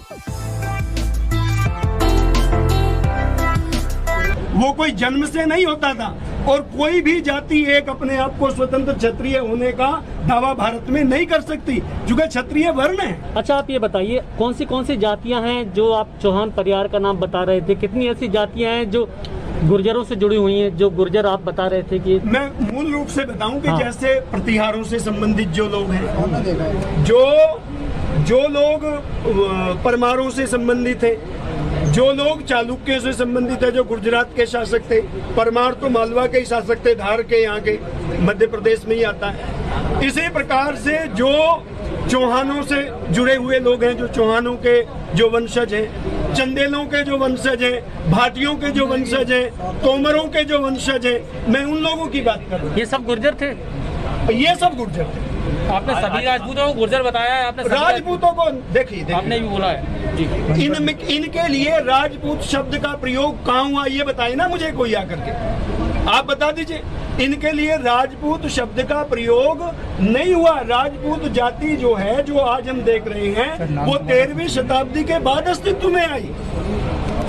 वो कोई जन्म से नहीं होता था और कोई भी जाति एक अपने आप को स्वतंत्र क्षत्रिय होने का दावा भारत में नहीं कर सकती, क्योंकि क्षत्रिय वर्ण है। अच्छा, आप ये बताइए कौन सी जातियां हैं जो आप चौहान परिवार का नाम बता रहे थे, कितनी ऐसी जातियां हैं जो गुर्जरों से जुड़ी हुई हैं, जो गुर्जर आप बता रहे थे कि मैं मूल रूप से बताऊं कि हाँ। जैसे प्रतिहारों से संबंधित जो लोग हैं, जो लोग परमारों से संबंधित है, जो लोग चालुक्य से संबंधित है, जो गुजरात के शासक थे, परमार तो मालवा के ही शासक थे, धार के यहाँ के मध्य प्रदेश में ही आता है। इसी प्रकार से जो चौहानों से जुड़े हुए लोग हैं, जो चौहानों के जो वंशज हैं, चंदेलों के जो वंशज हैं, भाटियों के जो वंशज हैं, तोमरों के जो वंशज हैं, मैं उन लोगों की बात कर रहा हूँ। ये सब गुर्जर थे? ये सब गुर्जर थे। आपने सभी राजपूतों को गुर्जर बताया है, आपने राजपूतों को देखिए आपने भी बोला है जी। इनके लिए राजपूत शब्द का प्रयोग कहाँ हुआ ये बताइए ना मुझे कोई आकर के, आप बता दीजिए। इनके लिए राजपूत शब्द का प्रयोग नहीं हुआ। राजपूत जाति जो है, जो आज हम देख रहे हैं, वो 13वीं शताब्दी के बाद अस्तित्व में आई।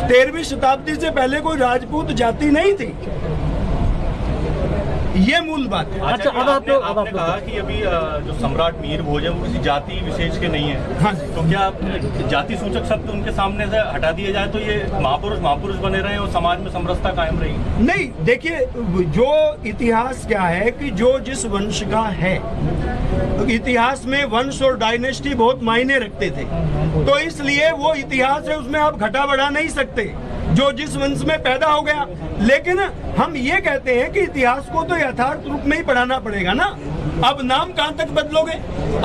13वीं शताब्दी से पहले कोई राजपूत जाति नहीं थी। ये मूल बात है। अच्छा, अब आपने कहा कि अभी जो सम्राट मीर भोज है वो किसी जाति विशेष के नहीं है। हाँ। तो क्या जाति सूचक शब्द उनके सामने से हटा दिया जाए तो ये महापुरुष बने रहे और समाज में समरसता कायम रही? नहीं, देखिए, जो इतिहास क्या है कि जो जिस वंश का है, इतिहास में वंश और डायनेस्टी बहुत मायने रखते थे, तो इसलिए वो इतिहास है, उसमें आप घटा बढ़ा नहीं सकते, जो जिस वंश में पैदा हो गया। लेकिन हम ये कहते हैं कि इतिहास को तो यथार्थ रूप में ही पढ़ाना पड़ेगा ना। अब नाम कहां तक बदलोगे?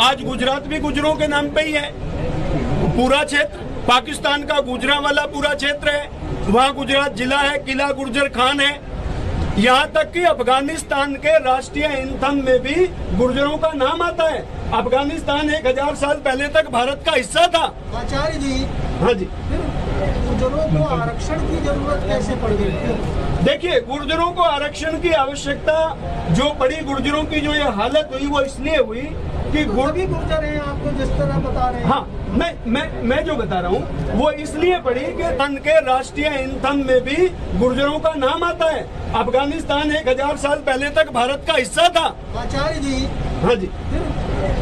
आज गुजरात भी गुजरों के नाम पे ही है। पूरा क्षेत्र पाकिस्तान का गुजरांवाला पूरा क्षेत्र है, वहाँ गुजरात जिला है, किला गुर्जर खान है। यहाँ तक कि अफगानिस्तान के राष्ट्रीय एंथम में भी गुर्जरों का नाम आता है। अफगानिस्तान 1000 साल पहले तक भारत का हिस्सा था। आचार्य जी, हाँ जी, गुर्जरों को आरक्षण की जरूरत कैसे पड़ गई? देखिए, गुर्जरों को आरक्षण की आवश्यकता जो पड़ी, गुर्जरों की जो ये हालत हुई, वो इसलिए हुई कि सभी गुर्जर हैं, आपको जिस तरह बता रहे हैं। हाँ, मैं जो बता रहा हूँ वो इसलिए पड़ी कि तन के राष्ट्रीय एंथम में भी गुर्जरों का नाम आता है। अफगानिस्तान 1000 साल पहले तक भारत का हिस्सा था। आचार्य जी, हाँ जी,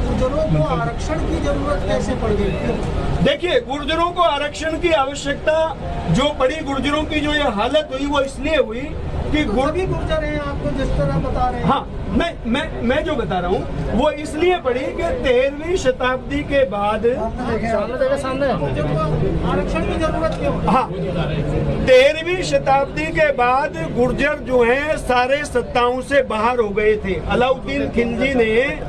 गुर्जरों को आरक्षण की जरूरत कैसे पड़ गई? देखिए, गुर्जरों को आरक्षण की आवश्यकता जो पड़ी, गुर्जरों की जो ये हालत हुई, वो इसलिए हुई कि सभी गुर्जर हैं, आपको जिस तरह बता रहे हैं। हाँ, मैं जो बता रहा हूँ वो इसलिए पड़ी कि 13वीं शताब्दी के बाद आरक्षण की जरूरत क्यों? हाँ, 13वीं शताब्दी के बाद गुर्जर जो हैं सारे सत्ताओं से बाहर हो गए थे। अलाउद्दीन खिलजी ने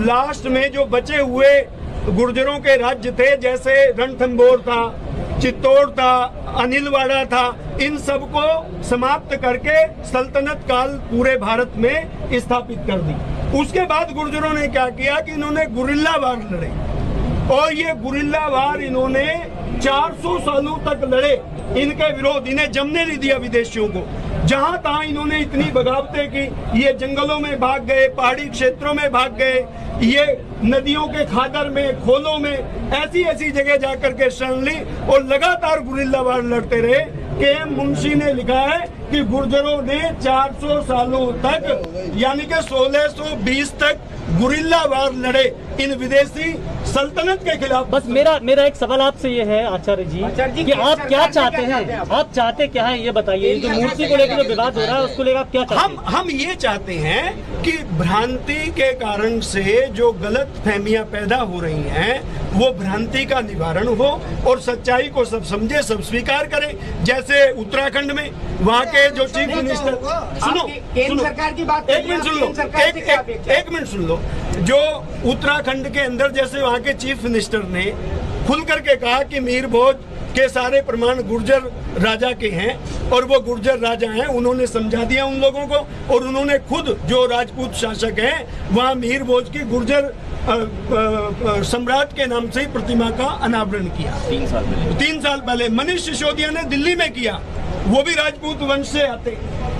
लास्ट में जो बचे हुए गुर्जरों के राज्य थे, जैसे रणथंबोर था, चित्तौड़ था, अनिलवाड़ा था, इन सबको समाप्त करके सल्तनत काल पूरे भारत में स्थापित कर दी। उसके बाद गुर्जरों ने क्या किया कि इन्होंने गुरिल्ला वार लड़े, और ये गुरिल्ला वार इन्होंने 400 सालों तक लड़े। इनके विरोध इन्हें जमने नहीं दिया विदेशियों को। जहां तहां इन्होंने इतनी बगावतें की, ये जंगलों में भाग गए, पहाड़ी क्षेत्रों में भाग गए, ये नदियों के खादर में, खोलों में, ऐसी जगह जाकर के शरण ली और लगातार गुरिल्ला वार लड़ते रहे। के.एम. मुंशी ने लिखा है कि गुर्जरों ने 400 सालों तक, यानी कि 1620 तक गुरिल्ला वार लड़े इन विदेशी सल्तनत के खिलाफ। बस मेरा एक सवाल आपसे ये है आचार्य जी कि आप क्या चाहते हैं, आप चाहते क्या है ये बताइए। जो मूर्ति को लेकर जो विवाद हो रहा है उसको लेकर आप क्या चाहते हैं? हम ये चाहते हैं कि भ्रांति के कारण से जो गलत फहमियां पैदा हो रही हैं, वो भ्रांति का निवारण हो और सच्चाई को सब समझे, सब स्वीकार करें। जैसे उत्तराखंड में वहाँ के जो चीफ मिनिस्टर, सुनो, सरकार की बात, एक मिनट सुन लो, एक मिनट सुन लो। जो उत्तराखंड के अंदर जैसे वहाँ के चीफ मिनिस्टर ने खुल करके कहा कि मीर भोज के सारे प्रमाण गुर्जर राजा के हैं और वो गुर्जर राजा हैं, उन्होंने समझा दिया उन लोगों को, और उन्होंने खुद जो राजपूत शासक हैं वहाँ मीर भोज की गुर्जर सम्राट के नाम से ही प्रतिमा का अनावरण किया। 3 साल पहले मनीष सिसोदिया ने दिल्ली में किया, वो भी राजपूत वंश से आते।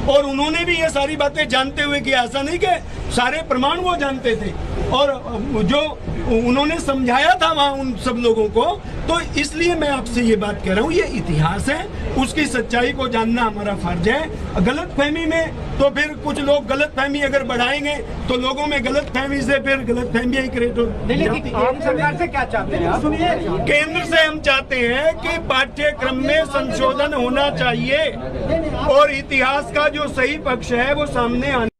और उन्होंने भी ये सारी बातें जानते हुए कि ऐसा नहीं कि सारे प्रमाण वो जानते थे, और जो उन्होंने समझाया था वहाँ उन सब लोगों को। तो इसलिए मैं आपसे ये बात कह रहा हूँ, ये इतिहास है, उसकी सच्चाई को जानना हमारा फर्ज है। गलतफहमी में तो फिर कुछ लोग गलतफहमी अगर बढ़ाएंगे तो लोगों में गलतफहमी से फिर गलतफहमियां ही क्रिएट हो। केंद्र सरकार से क्या चाहते हैं आप? सुनिए, केंद्र से हम चाहते हैं कि पाठ्यक्रम में संशोधन होना चाहिए और इतिहास का जो सही पक्ष है वो सामने आने